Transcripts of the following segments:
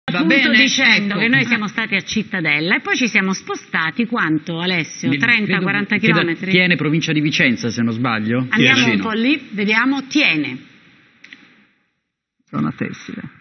Appunto dicendo che noi siamo stati a Cittadella e poi ci siamo spostati quanto, Alessio? 30-40 chilometri? Tiene, provincia di Vicenza, se non sbaglio. Andiamo un po' lì, vediamo. Tiene. Zona tessile.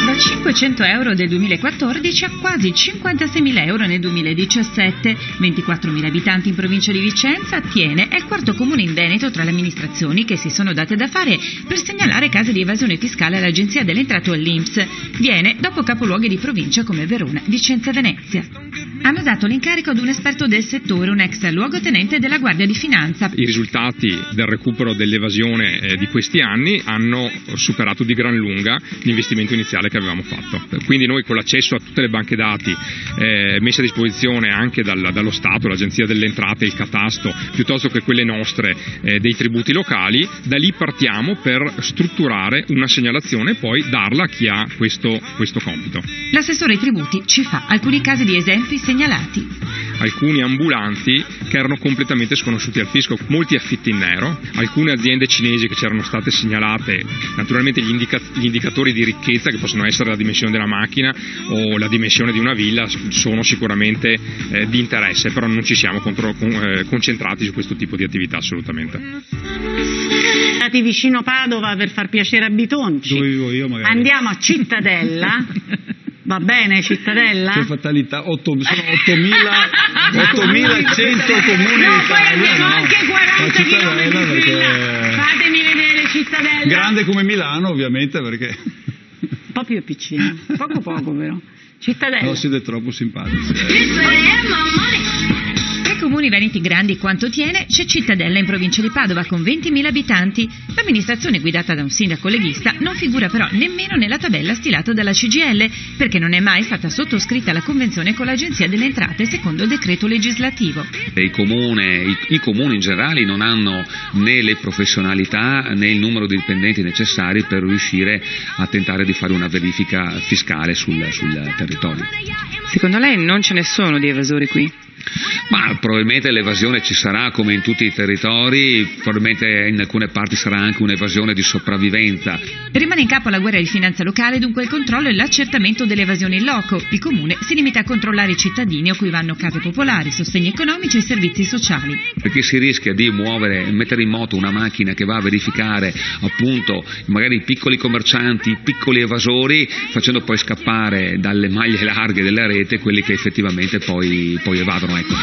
Da 500 euro del 2014 a quasi 56.000 euro nel 2017. 24.000 abitanti in provincia di Vicenza, Tiene è il quarto comune in Veneto tra le amministrazioni che si sono date da fare per segnalare casi di evasione fiscale all'Agenzia delle Entrate o all'INPS. Viene dopo capoluoghi di provincia come Verona, Vicenza e Venezia. Hanno dato l'incarico ad un esperto del settore, un ex luogotenente della Guardia di Finanza. I risultati del recupero dell'evasione di questi anni hanno superato di gran lunga l'investimento iniziale che avevamo fatto. Quindi noi, con l'accesso a tutte le banche dati messe a disposizione anche dallo Stato, l'Agenzia delle Entrate, il Catasto, piuttosto che quelle nostre dei tributi locali, da lì partiamo per strutturare una segnalazione e poi darla a chi ha questo compito. L'assessore ai tributi ci fa alcuni casi di esempi segnalati. Alcuni ambulanti che erano completamente sconosciuti al fisco, molti affitti in nero, alcune aziende cinesi che c'erano state segnalate, naturalmente gli indicatori di ricchezza, che possono essere la dimensione della macchina o la dimensione di una villa, sono sicuramente di interesse, però non ci siamo concentrati su questo tipo di attività assolutamente. Andati vicino Padova per far piacere a Bitonci. Dove vivo io magari. Andiamo a Cittadella. Va bene, Cittadella? Che fatalità, sono 8.100 comuni in Italia. No, poi abbiamo anche 40 chilometri di perché... fila. Fatemi vedere Cittadella. Grande come Milano, ovviamente, perché... Un po' più piccina, poco però. Cittadella. No, siete troppo simpatici. Tra i comuni veneti grandi quanto Tiene c'è Cittadella in provincia di Padova con 20.000 abitanti. L'amministrazione guidata da un sindaco leghista non figura però nemmeno nella tabella stilata dalla CGIL perché non è mai stata sottoscritta la convenzione con l'Agenzia delle Entrate secondo decreto legislativo. I comuni in generale non hanno né le professionalità né il numero di dipendenti necessari per riuscire a tentare di fare una verifica fiscale sul territorio. Secondo lei non ce ne sono di evasori qui? Ma probabilmente l'evasione ci sarà come in tutti i territori, probabilmente in alcune parti sarà anche un'evasione di sopravvivenza. Rimane in capo alla Guardia di Finanza locale dunque il controllo e l'accertamento delle evasioni in loco. Il comune si limita a controllare i cittadini a cui vanno case popolari, sostegni economici e servizi sociali. Perché si rischia di mettere in moto una macchina che va a verificare appunto magari i piccoli commercianti, i piccoli evasori, facendo poi scappare dalle maglie larghe della rete quelli che effettivamente poi evadono. Ecco.